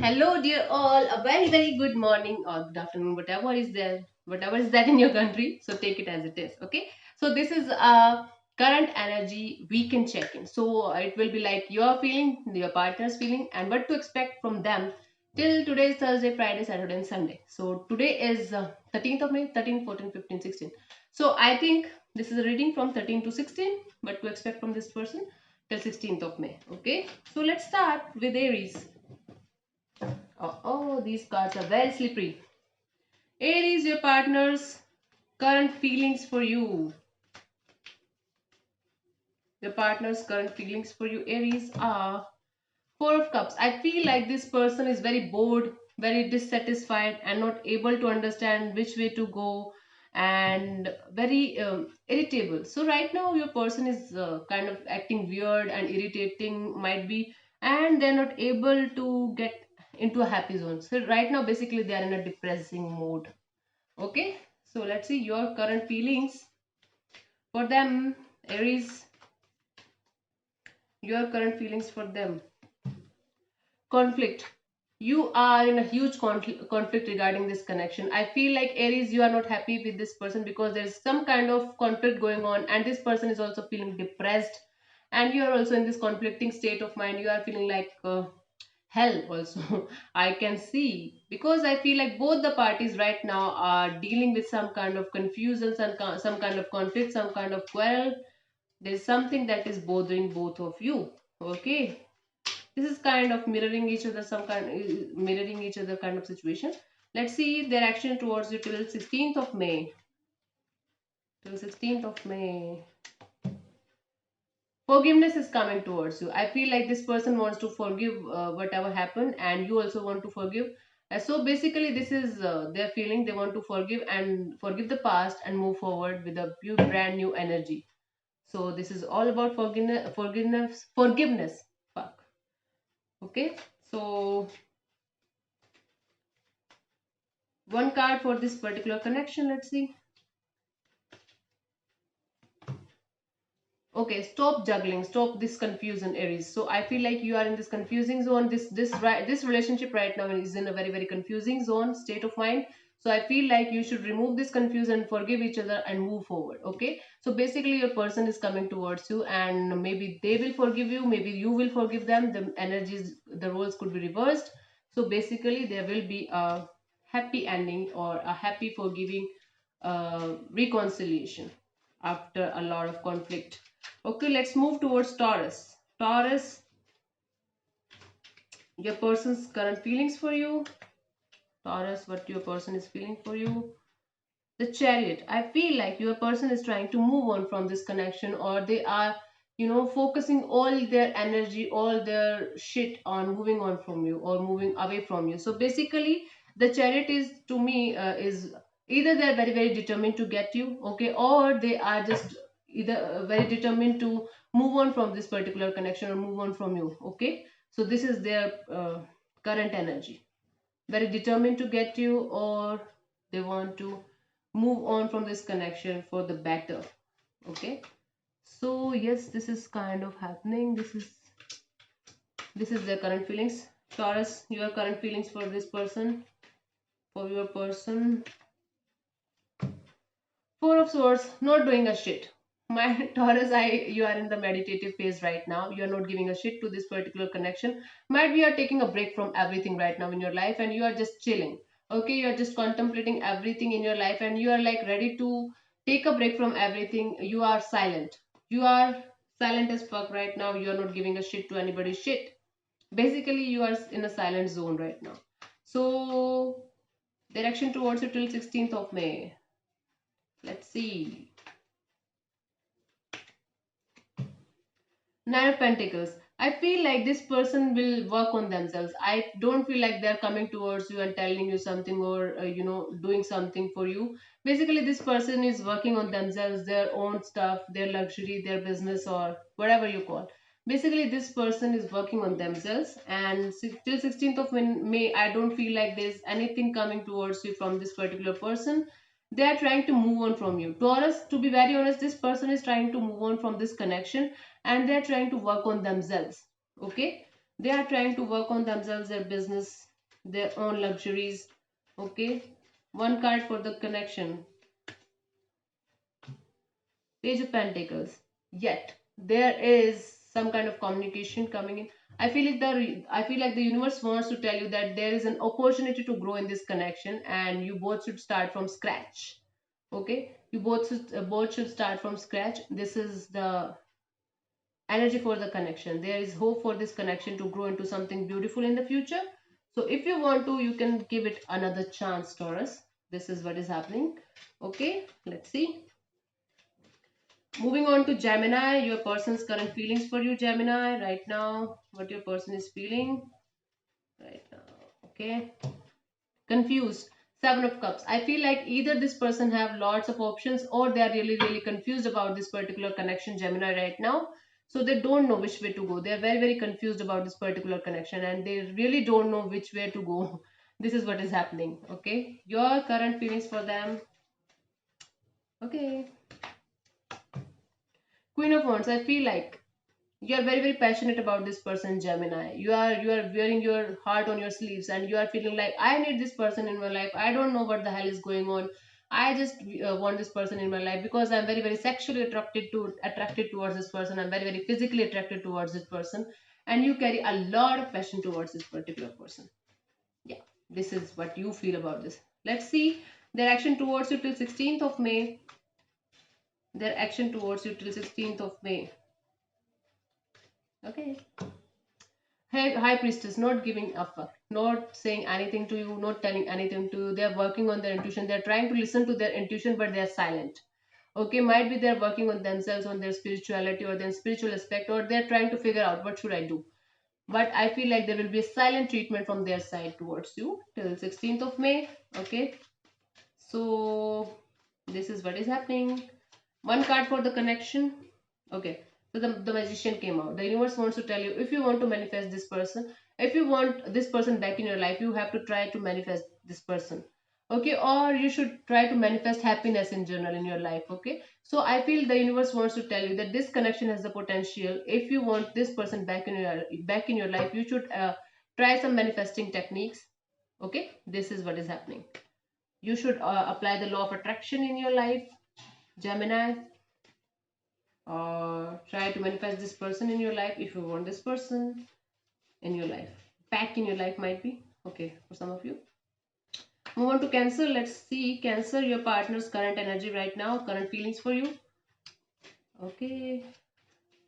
Hello, dear all. A very good morning or good afternoon, whatever is there, whatever is that in your country. So take it as it is. Okay. So this is a current energy weekend check-in. So it will be like your feeling, your partner's feeling, and what to expect from them till today is Thursday, Friday, Saturday, and Sunday. So today is 13th of May, 13, 14, 15, 16. So I think this is a reading from 13 to 16. What to expect from this person till 16th of May. Okay. So let's start with Aries. These cards are very slippery. Aries, your partner's current feelings for you. Your partner's current feelings for you, Aries, are Four of Cups. I feel like this person is very bored, very dissatisfied, and not able to understand which way to go, and very irritable. So, right now, your person is kind of acting weird and irritating, might be, and they're not able to get into a happy zone. So, right now, basically, they are in a depressing mode. Okay, so let's see your current feelings for them, Aries. Your current feelings for them. Conflict. You are in a huge conflict regarding this connection. I feel like Aries, you are not happy with this person because there's some kind of conflict going on, and this person is also feeling depressed, and you are also in this conflicting state of mind. You are feeling like hell also. I can see, because I feel like both the parties right now are dealing with some kind of confusion, some kind of conflict, some kind of quarrel. There's something that is bothering both of you. Okay, this is kind of mirroring each other, mirroring each other kind of situation. Let's see their action towards you till 16th of May. Till 16th of May. Forgiveness is coming towards you. I feel like this person wants to forgive whatever happened, and you also want to forgive. So basically this is their feeling. They want to forgive and forgive the past and move forward with a brand new energy. So this is all about forgiveness. Fuck. Okay, so one card for this particular connection. Let's see. Okay, stop juggling, stop this confusion, Aries. So I feel like you are in this confusing zone. This relationship right now is in a very confusing zone, state of mind. So I feel like you should remove this confusion, forgive each other, and move forward. Okay. So basically, your person is coming towards you, and maybe they will forgive you, maybe you will forgive them. The energies, the roles could be reversed. So basically, there will be a happy ending or a happy forgiving reconciliation after a lot of conflict. Okay, let's move towards Taurus. Taurus, your person's current feelings for you. Taurus, what your person is feeling for you. The Chariot. I feel like your person is trying to move on from this connection, or they are, focusing all their energy, all their shit on moving on from you or moving away from you. So basically, the Chariot is, to me, is either they're very determined to get you, okay, or they are just either very determined to move on from this particular connection or move on from you. Okay, so this is their current energy. Very determined to get you, or they want to move on from this connection for the better. Okay, so yes, this is kind of happening. This is their current feelings. Taurus, your current feelings for this person, for your person. Four of Swords, not doing a shit. My Taurus, you are in the meditative phase right now. You are not giving a shit to this particular connection. Might be you are taking a break from everything right now in your life, and you are just chilling. Okay, you are just contemplating everything in your life, and you are like ready to take a break from everything. You are silent. You are silent as fuck right now. You are not giving a shit to anybody's shit. Basically, you are in a silent zone right now. So, direction towards you till 16th of May. Let's see. Nine of Pentacles. I feel like this person will work on themselves. I don't feel like they're coming towards you and telling you something, or doing something for you. Basically, this person is working on themselves, their own stuff, their luxury, their business, or whatever you call. Basically, this person is working on themselves, and till 16th of May, I don't feel like there's anything coming towards you from this particular person. They are trying to move on from you. Taurus, to be very honest, this person is trying to move on from this connection, and they're trying to work on themselves. Okay, they are trying to work on themselves, their business, their own luxuries. Okay, one card for the connection. Page of Pentacles. Yet there is some kind of communication coming in. I feel like the universe wants to tell you that there is an opportunity to grow in this connection, and you both should start from scratch. Okay, you both should start from scratch. This is the energy for the connection. There is hope for this connection to grow into something beautiful in the future. So if you want to, you can give it another chance, Taurus. This is what is happening. Okay, let's see. Moving on to Gemini, your person's current feelings for you, Gemini, right now, what your person is feeling right now. Okay, confused. Seven of Cups. I feel like either this person have lots of options, or they are really, really confused about this particular connection, Gemini, right now. So they don't know which way to go. They are very, very confused about this particular connection, and they really don't know which way to go. This is what is happening. Okay, your current feelings for them. Okay, Queen of Wands. I feel like you are very, very passionate about this person, Gemini. You are wearing your heart on your sleeves, and you are feeling like, I need this person in my life. I don't know what the hell is going on. I just want this person in my life because I'm very, very sexually attracted towards this person. I'm very, very physically attracted towards this person, and you carry a lot of passion towards this particular person. Yeah, this is what you feel about this. Let's see their action towards you till 16th of May. Their action towards you till 16th of May. Okay. Hey, High Priestess, not giving a fuck, not saying anything to you, not telling anything to you. They're working on their intuition. They're trying to listen to their intuition, but they're silent. Okay, might be they're working on themselves, on their spirituality or their spiritual aspect, or they're trying to figure out what should I do. But I feel like there will be a silent treatment from their side towards you till 16th of May. Okay, so this is what is happening. One card for the connection. Okay, so the magician came out. The universe wants to tell you, if you want to manifest this person, if you want this person back in your life, you have to try to manifest this person. Okay, or you should try to manifest happiness in general in your life. Okay, so I feel the universe wants to tell you that this connection has the potential. If you want this person back in your life, you should try some manifesting techniques. Okay, this is what is happening. You should apply the law of attraction in your life, Gemini, or try to manifest this person in your life if you want this person in your life. Back in your life might be. Okay, for some of you. Move on to Cancer. Let's see, Cancer, your partner's current energy right now, current feelings for you. Okay,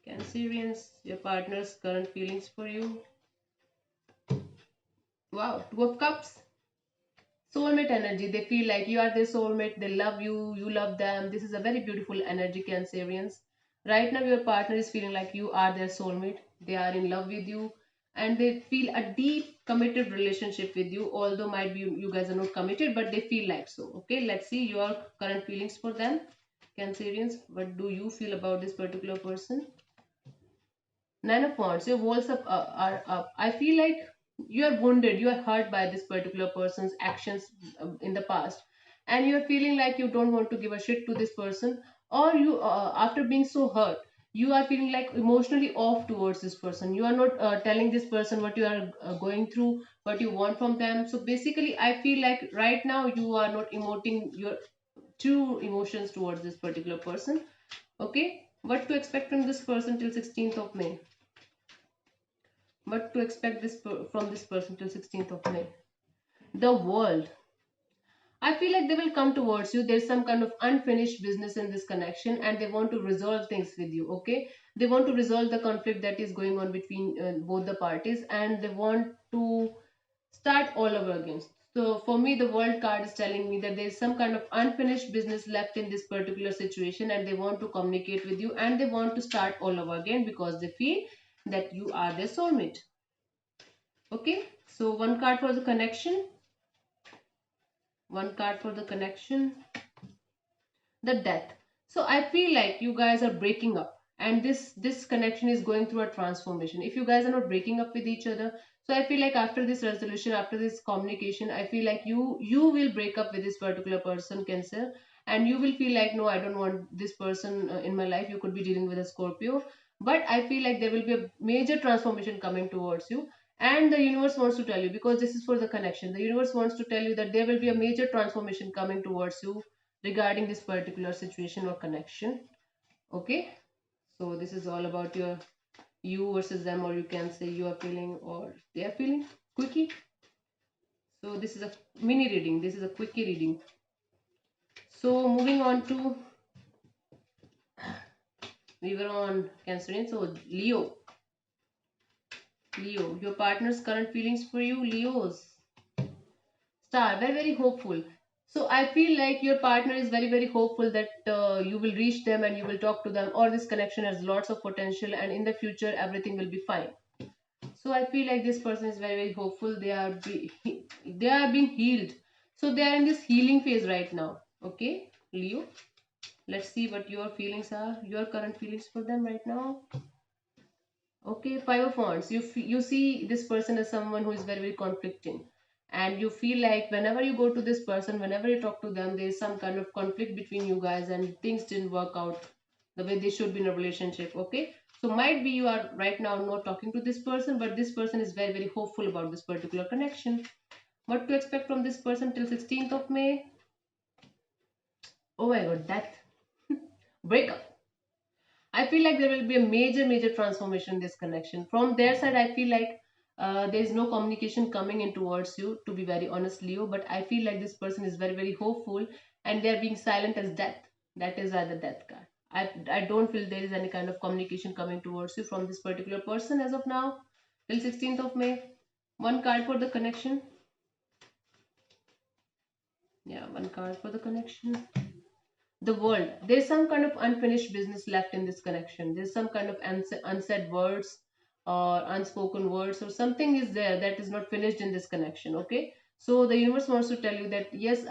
Cancerians, your partner's current feelings for you. Wow, Two of Cups. Soulmate energy. They feel like you are their soulmate. They love you. You love them. This is a very beautiful energy, Cancerians. Right now, your partner is feeling like you are their soulmate. They are in love with you, and they feel a deep, committed relationship with you. Although might be you guys are not committed, but they feel like so. Okay, let's see your current feelings for them, Cancerians. What do you feel about this particular person? Nine of Wands, your walls are up. I feel like you are wounded, you are hurt by this particular person's actions in the past, and you are feeling like you don't want to give a shit to this person, or you, after being so hurt, you are feeling like emotionally off towards this person. You are not telling this person what you are going through, what you want from them. So basically, I feel like right now you are not emoting your true emotions towards this particular person. Okay, what to expect from this person till 16th of May? What to expect from this person till 16th of May? The World. I feel like they will come towards you. There's some kind of unfinished business in this connection, and they want to resolve things with you. Okay, they want to resolve the conflict that is going on between both the parties, and they want to start all over again. So for me, the World card is telling me that there's some kind of unfinished business left in this particular situation, and they want to communicate with you, and they want to start all over again because they feel that you are their soulmate. Okay, so one card for the connection. One card for the connection. The Death. So I feel like you guys are breaking up, and this connection is going through a transformation. If you guys are not breaking up with each other, so I feel like after this resolution, after this communication, I feel like you will break up with this particular person, Cancer, and you will feel like, no, I don't want this person in my life. You could be dealing with a Scorpio, but I feel like there will be a major transformation coming towards you, And the universe wants to tell you, because this is for the connection, the universe wants to tell you that there will be a major transformation coming towards you regarding this particular situation or connection. Okay, so this is all about your you versus them, or you can say you are feeling or they are feeling. Quickie. So this is a mini reading, this is a quickie reading. So moving on to, we were on Cancerian, so Leo. Leo, your partner's current feelings for you, Leos. Star, very, very hopeful. So I feel like your partner is very, very hopeful that you will reach them and you will talk to them, or this connection has lots of potential and in the future everything will be fine. So I feel like this person is very, very hopeful. They are being healed. So they are in this healing phase right now. Okay, Leo. Let's see what your feelings are, your current feelings for them right now. Okay, Five of Wands. You see this person as someone who is very, very conflicting, and you feel like whenever you go to this person, whenever you talk to them, there is some kind of conflict between you guys, and things didn't work out the way they should be in a relationship. Okay, so might be you are right now not talking to this person, but this person is very, very hopeful about this particular connection. What to expect from this person till 16th of May? Oh my God, death, breakup. I feel like there will be a major, major transformation in this connection. From their side, I feel like there is no communication coming in towards you, to be very honest, Leo. But I feel like this person is very, very hopeful and they are being silent as death. That is why the death card. I don't feel there is any kind of communication coming towards you from this particular person as of now, till 16th of May. One card for the connection. Yeah, one card for the connection. The world, there's some kind of unfinished business left in this connection, there's some kind of unsaid words or unspoken words, or something is there that is not finished in this connection. Okay, so the universe wants to tell you that yes,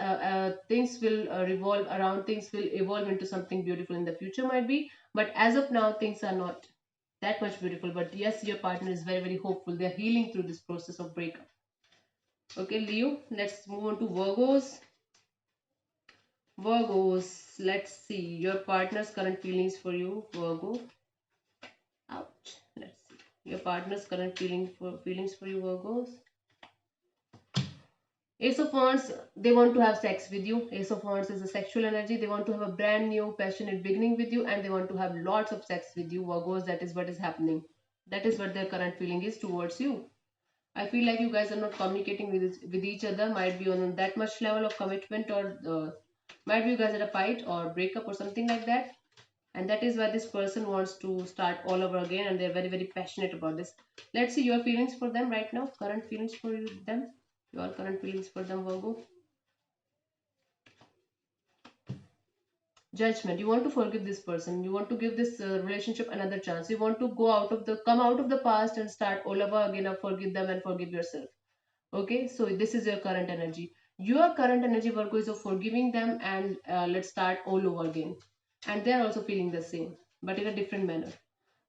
things will revolve around, things will evolve into something beautiful in the future might be, but as of now things are not that much beautiful. But yes, your partner is very, very hopeful, they're healing through this process of breakup. Okay, Leo, let's move on to Virgos. Virgos, let's see your partner's current feelings for you, Virgo. Ouch. Let's see your partner's current feelings for you, Virgos. Ace of Wands, they want to have sex with you. Ace of Wands is a sexual energy. They want to have a brand new, passionate beginning with you, and they want to have lots of sex with you, Virgos. That is what is happening. That is what their current feeling is towards you. I feel like you guys are not communicating with each other. Might be on that much level of commitment, or might be you guys at a fight or breakup or something like that. And that is why this person wants to start all over again, and they're very, very passionate about this. Let's see your feelings for them right now. Current feelings for them. Your current feelings for them, Virgo. Judgment. You want to forgive this person. You want to give this relationship another chance. You want to come out of the past and start all over again, or forgive them and forgive yourself. Okay, so this is your current energy. Your current energy, Virgo, is of forgiving them and let's start all over again. And they're also feeling the same, but in a different manner.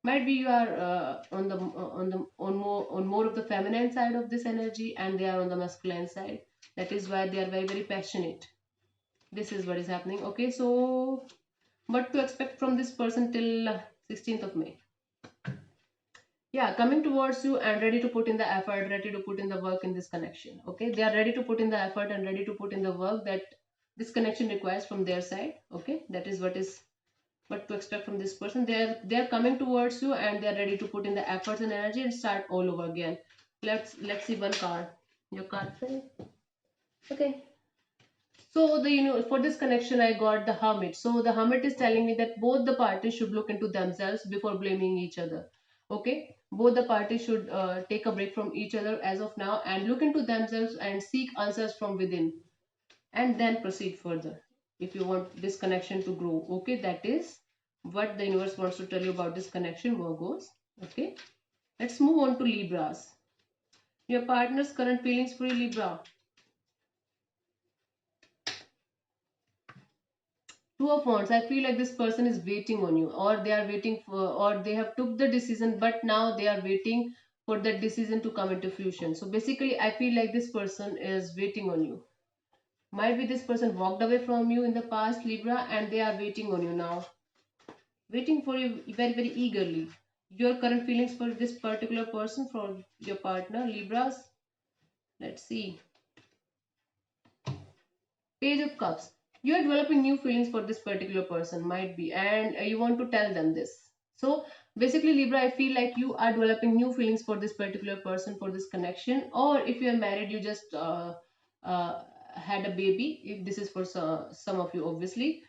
Might be you are on more of the feminine side of this energy, and they are on the masculine side. That is why they are very, very passionate. This is what is happening. Okay, so what to expect from this person till 16th of May? Yeah, coming towards you and ready to put in the effort, ready to put in the work in this connection. Okay, they are ready to put in the effort and ready to put in the work that this connection requires from their side. Okay, that is what to expect from this person. They are coming towards you and they are ready to put in the efforts and energy and start all over again. Let's see one card. Your card. Okay. So for this connection I got the Hermit. So the Hermit is telling me that both the parties should look into themselves before blaming each other. Okay, both the parties should take a break from each other as of now and look into themselves and seek answers from within, and then proceed further if you want this connection to grow. Okay, that is what the universe wants to tell you about this connection, Virgos. Okay, let's move on to Libras. Your partner's current feelings for you, Libra. Two of Wands. I feel like this person is waiting on you, or they are waiting for, or they have took the decision, but now they are waiting for that decision to come into fruition. So basically, I feel like this person is waiting on you. Might be this person walked away from you in the past, Libra, and they are waiting on you now, waiting for you very, very eagerly. your current feelings for this particular person, for your partner, Libras. Let's see. Page of Cups. You are developing new feelings for this particular person, might be, and you want to tell them this. So basically, Libra, I feel like you are developing new feelings for this particular person, for this connection. Or if you are married, you just had a baby. If this is for some of you, obviously,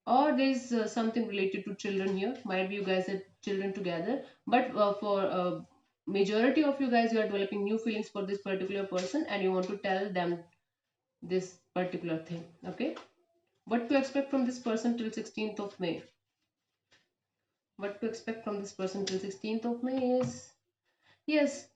or there is something related to children here. Might be you guys had children together, but for majority of you guys, you are developing new feelings for this particular person, and you want to tell them this particular thing. Okay, what to expect from this person till 16th of May? What to expect from this person till 16th of May is, yes,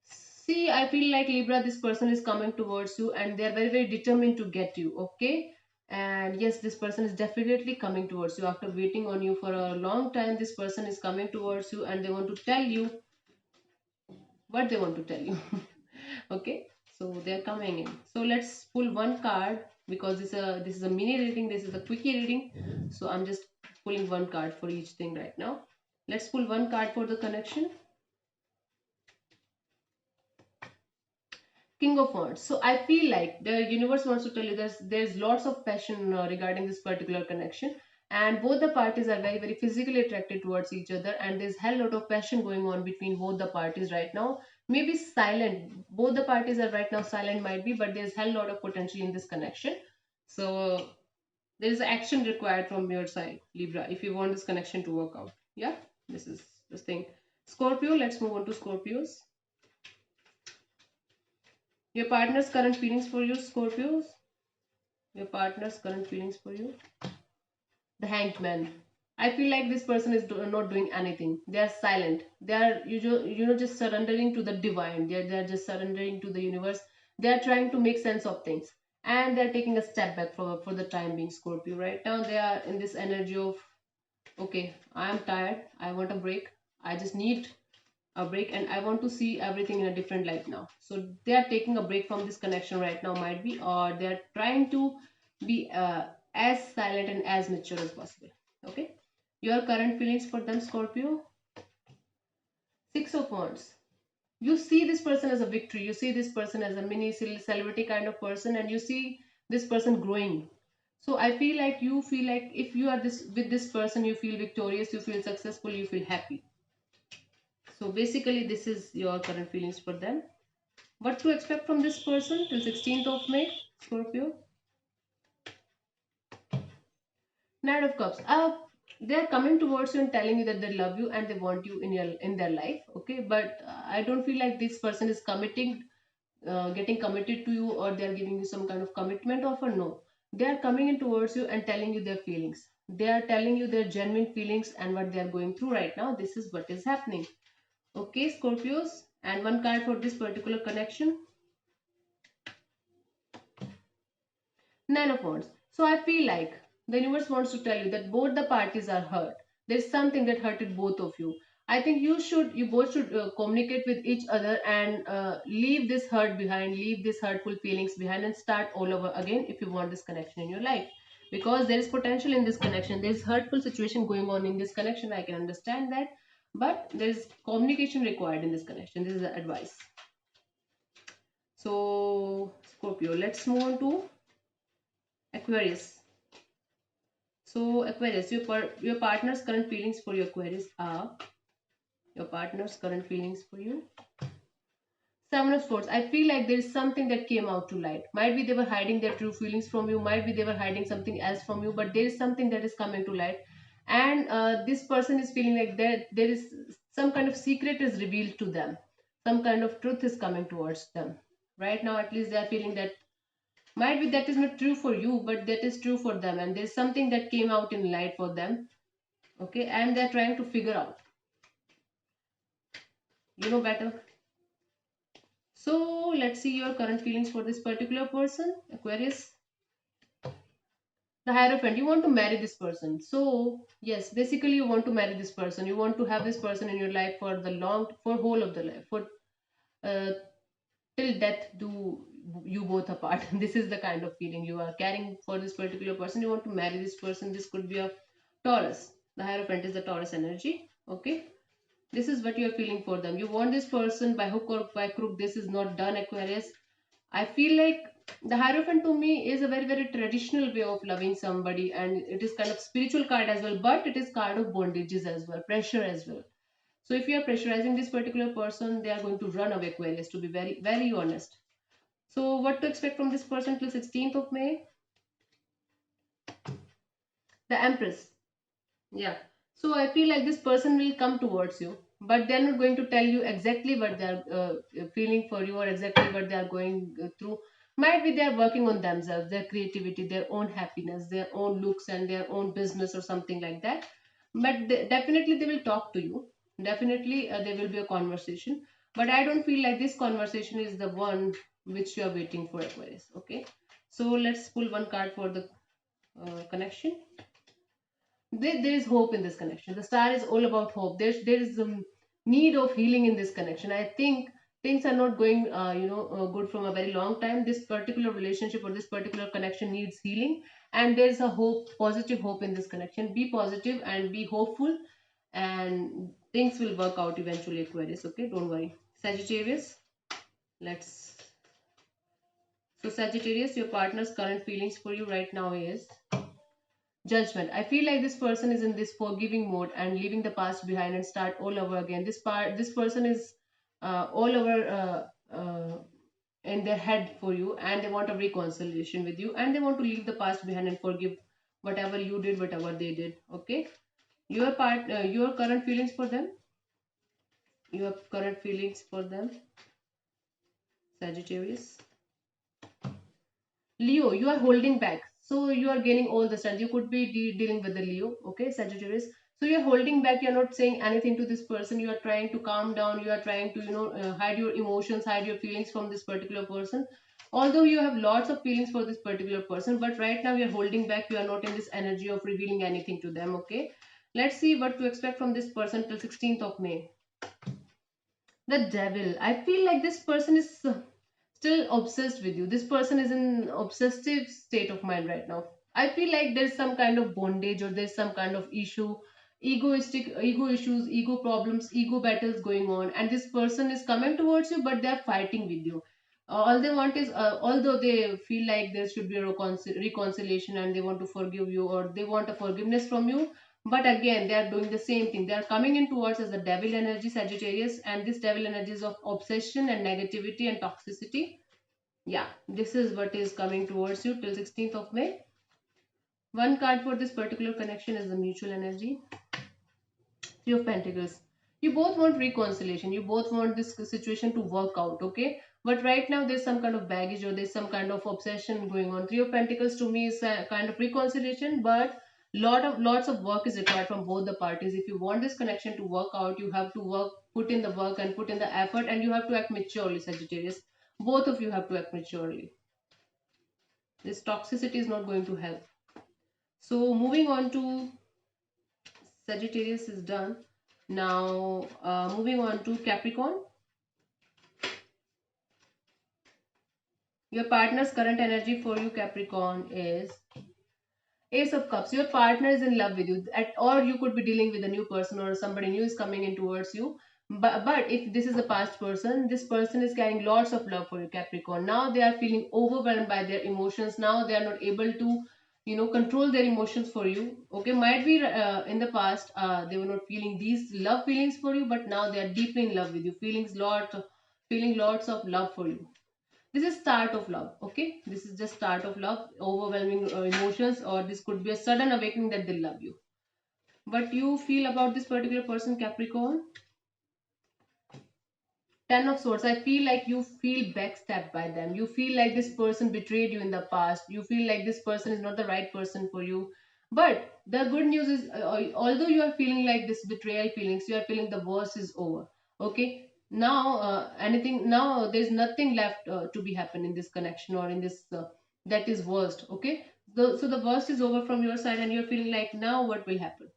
see, I feel like Libra, this person is coming towards you and they're very, very determined to get you. Okay, and yes, this person is definitely coming towards you after waiting on you for a long time. This person is coming towards you and they want to tell you what they want to tell you. Okay, so they're coming in. So let's pull one card, because this is a mini reading, this is a quickie reading, so I'm just pulling one card for each thing right now. Let's pull one card for the connection. King of Wands. So I feel like the universe wants to tell you there's lots of passion regarding this particular connection, and both the parties are very, very physically attracted towards each other, and there's hell lot of passion going on between both the parties right now. Maybe silent, both the parties are right now silent, might be, but there's hell lot of potential in this connection. So there is action required from your side, Libra, if you want this connection to work out. Yeah, this is this thing. Scorpio, let's move on to Scorpios. Your partner's current feelings for you, Scorpios. Your partner's current feelings for you. The Hanged Man. I feel like this person is not doing anything. They are silent. They are just surrendering to the divine. They are just surrendering to the universe. They are trying to make sense of things, and they are taking a step back for the time being. Scorpio. Right now they are in this energy of, okay, I am tired. I want a break. I just need a break, and I want to see everything in a different light now. So they are taking a break from this connection right now, might be, or they are trying to be as silent and as mature as possible. Okay, your current feelings for them, Scorpio. Six of Wands. You see this person as a victory, you see this person as a mini celebrity kind of person, and you see this person growing. So I feel like you feel like if you are this with this person, you feel victorious, you feel successful, you feel happy. So basically this is your current feelings for them. What to expect from this person till 16th of May, Scorpio? Knight of Cups. They are coming towards you and telling you that they love you and they want you in their life. Okay, but I don't feel like this person is getting committed to you, or they are giving you some kind of commitment offer. No, they are coming in towards you and telling you their feelings. They are telling you their genuine feelings and what they are going through right now. This is what is happening. Okay, Scorpios, and one card for this particular connection. Nine of Wands. So I feel like the universe wants to tell you that both the parties are hurt. There's something that hurted both of you. I think you both should communicate with each other and leave this hurt behind, leave these hurtful feelings behind, and start all over again if you want this connection in your life. Because there is potential in this connection. There is hurtful situation going on in this connection. I can understand that, but there is communication required in this connection. This is the advice. So Scorpio, let's move on to Aquarius. So Aquarius, your partner's current feelings for you, Aquarius, are, your partner's current feelings for you. Seven of Swords. I feel like there is something that came out to light. Might be they were hiding their true feelings from you. Might be they were hiding something else from you. But there is something that is coming to light, and this person is feeling like there is some kind of secret is revealed to them. Some kind of truth is coming towards them. Right now, at least they are feeling that might be that is not true for you, but that is true for them, and there's something that came out in light for them. Okay, and they're trying to figure out, better. So let's see your current feelings for this particular person, Aquarius. The Hierophant. You want to marry this person. So yes, basically you want to marry this person. You want to have this person in your life for whole of the life, for uh, till death do you both apart. This is the kind of feeling you are carrying for this particular person. You want to marry this person. This could be a Taurus. The Hierophant is the Taurus energy. Okay. This is what you are feeling for them. You want this person by hook or by crook. This is not done, Aquarius. I feel like the Hierophant to me is a very, very traditional way of loving somebody, and it is kind of spiritual card as well, but it is card of bondages as well, pressure as well. So if you are pressurizing this particular person, they are going to run away, Aquarius, to be very, very honest. So what to expect from this person till 16th of May? The Empress. Yeah. So I feel like this person will come towards you, but they're not going to tell you exactly what they're feeling for you or exactly what they are going through. Might be they are working on themselves, their creativity, their own happiness, their own looks, and their own business or something like that. But definitely they will talk to you. Definitely there will be a conversation. But I don't feel like this conversation is the one which you are waiting for, Aquarius. Okay. So let's pull one card for the connection. There is hope in this connection. The star is all about hope. There is a need of healing in this connection. I think things are not going good from a very long time. This particular relationship or this particular connection needs healing, and there's a hope, positive hope in this connection. Be positive and be hopeful, and things will work out eventually, Aquarius. Okay, don't worry. Sagittarius, let's. So Sagittarius, your partner's current feelings for you right now is Judgment. I feel like this person is in this forgiving mode and leaving the past behind and start all over again. This person is all over in their head for you, and they want a reconciliation with you, and they want to leave the past behind and forgive whatever you did, whatever they did. Okay, your current feelings for them, your current feelings for them, Sagittarius. Leo, you are holding back. So you are gaining all the strength. You could be dealing with the Leo, okay, Sagittarius. So you're holding back. You're not saying anything to this person. You are trying to calm down. You are trying to, hide your emotions, hide your feelings from this particular person. Although you have lots of feelings for this particular person, but right now you're holding back. You are not in this energy of revealing anything to them, okay? Let's see what to expect from this person till 16th of May. The Devil. I feel like this person is still obsessed with you. This person is in obsessive state of mind right now. I feel like there's some kind of bondage or there's some kind of issue, ego issues, ego problems, ego battles going on, and this person is coming towards you, but they're fighting with you. All they want is, although they feel like there should be a reconciliation and they want to forgive you or they want a forgiveness from you, but again, they are doing the same thing. They are coming in towards as the devil energy, Sagittarius, and this devil energy is of obsession and negativity and toxicity. Yeah, this is what is coming towards you till 16th of May. One card for this particular connection is the mutual energy. Three of Pentacles. You both want reconciliation. You both want this situation to work out, okay? But right now there's some kind of baggage or there's some kind of obsession going on. Three of Pentacles to me is a kind of reconciliation, but lots of work is required from both the parties. If you want this connection to work out, you have to put in the work and put in the effort, and you have to act maturely, Sagittarius. Both of you have to act maturely. This toxicity is not going to help. So moving on to Sagittarius is done. Now, moving on to Capricorn. Your partner's current energy for you, Capricorn, is Ace of Cups. Your partner is in love with you, or you could be dealing with a new person or somebody new is coming in towards you. But if this is a past person, this person is carrying lots of love for you, Capricorn. Now they are feeling overwhelmed by their emotions. Now they are not able to, control their emotions for you. Okay, might be in the past they were not feeling these love feelings for you, but now they are deeply in love with you, feeling lots of love for you. This is start of love, okay? This is just start of love, overwhelming emotions, or this could be a sudden awakening that they love you. But you feel about this particular person, Capricorn? Ten of Swords. I feel like you feel backstabbed by them. You feel like this person betrayed you in the past. You feel like this person is not the right person for you. But the good news is, although you are feeling like this betrayal feelings, you are feeling the worst is over. Okay. Now, anything now, there's nothing left to be happen in this connection or in this that is worst. Okay. So the worst is over from your side, and you're feeling like now what will happen?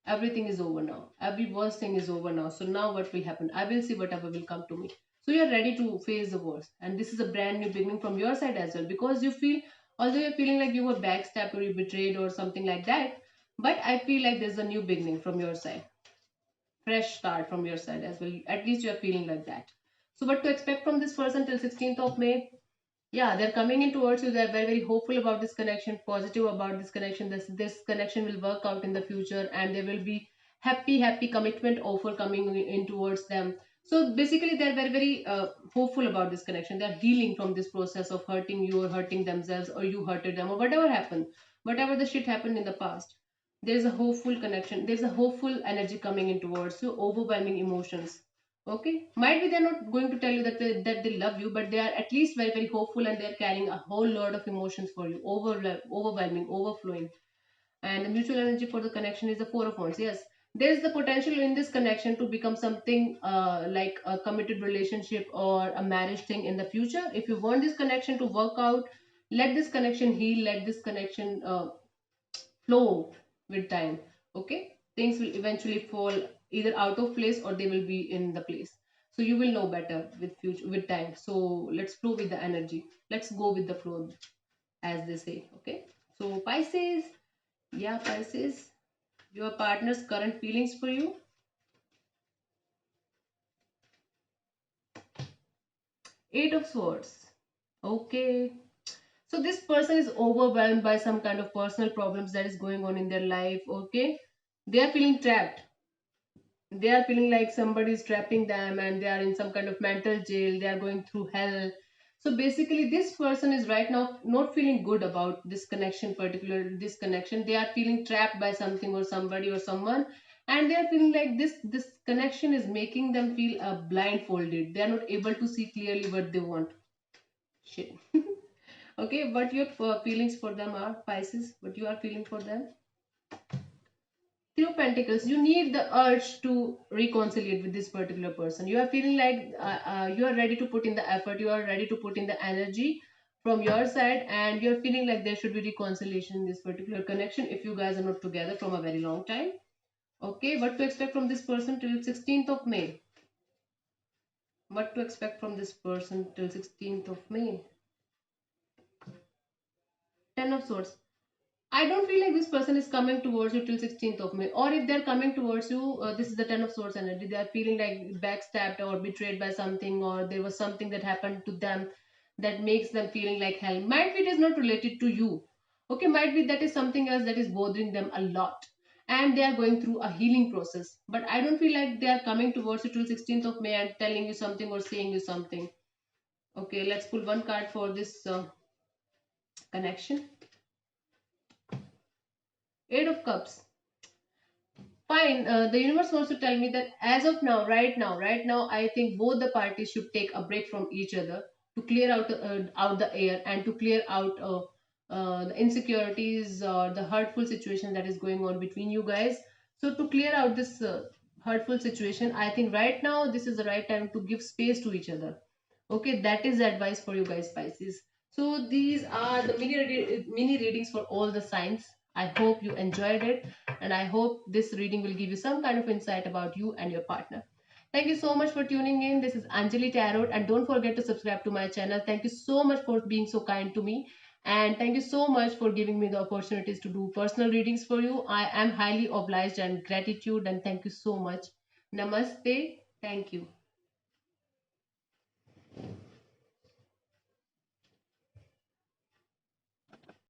Everything is over now. Every worst thing is over now. So now what will happen? I will see whatever will come to me. So you're ready to face the worst, and this is a brand new beginning from your side as well, because you feel, although you're feeling like you were backstabbed or you betrayed or something like that, but I feel like there's a new beginning from your side. fresh start from your side as well. At least you are feeling like that. So what to expect from this person till 16th of May? Yeah, they're coming in towards you. They're very, very hopeful about this connection, positive about this connection. This connection will work out in the future, and there will be happy commitment offer coming in towards them. So basically they're very, very hopeful about this connection. They're healing from this process of hurting you or hurting themselves, or you hurted them, or whatever happened, whatever the shit happened in the past. There's a hopeful connection, there's a hopeful energy coming in towards you, overwhelming emotions. Okay, might be they're not going to tell you that they love you, but they are at least very, very hopeful, and they're carrying a whole lot of emotions for you, overwhelming, overflowing. And the mutual energy for the connection is the Four of Wands. Yes, there's the potential in this connection to become something like a committed relationship or a marriage thing in the future. If you want this connection to work out, let this connection heal, let this connection flow with time. Okay, things will eventually fall either out of place, or they will be in the place. So you will know better with future, with time. So let's flow with the energy, let's go with the flow, as they say. Okay, so Pisces. Yeah, Pisces, your partner's current feelings for you. Eight of Swords. Okay, so this person is overwhelmed by some kind of personal problems that is going on in their life. Okay, they are feeling trapped, they are feeling like somebody is trapping them, and they are in some kind of mental jail, they are going through hell. So basically this person is right now not feeling good about this connection, particular this connection. They are feeling trapped by something or somebody or someone, and they are feeling like this connection is making them feel blindfolded. They are not able to see clearly what they want. Shit. Okay, what your feelings for them are, Pisces? What you are feeling for them? Three of Pentacles, you need the urge to reconcile with this particular person. You are feeling like you are ready to put in the effort, you are ready to put in the energy from your side, and you're feeling like there should be reconciliation in this particular connection if you guys are not together from a very long time. Okay, what to expect from this person till 16th of May? What to expect from this person till 16th of May? Ten of Swords. I don't feel like this person is coming towards you till 16th of May. Or if they're coming towards you, this is the Ten of Swords energy. They are feeling like backstabbed or betrayed by something, or there was something that happened to them that makes them feeling like hell. Might be it is not related to you. Okay, might be that is something else that is bothering them a lot. And they are going through a healing process. But I don't feel like they are coming towards you till 16th of May and telling you something or saying you something. Okay, let's pull one card for this connection. Eight of Cups. Fine. The universe wants to tell me that as of now, right now, I think both the parties should take a break from each other to clear out the air, and to clear out the insecurities or the hurtful situation that is going on between you guys. So to clear out this hurtful situation, I think right now this is the right time to give space to each other. Okay, that is the advice for you guys, Pisces. So these are the mini readings for all the signs. I hope you enjoyed it, and I hope this reading will give you some kind of insight about you and your partner. Thank you so much for tuning in. This is Anjali Tarot, and don't forget to subscribe to my channel. Thank you so much for being so kind to me, and thank you so much for giving me the opportunities to do personal readings for you. I am highly obliged and gratitude, and thank you so much. Namaste. Thank you.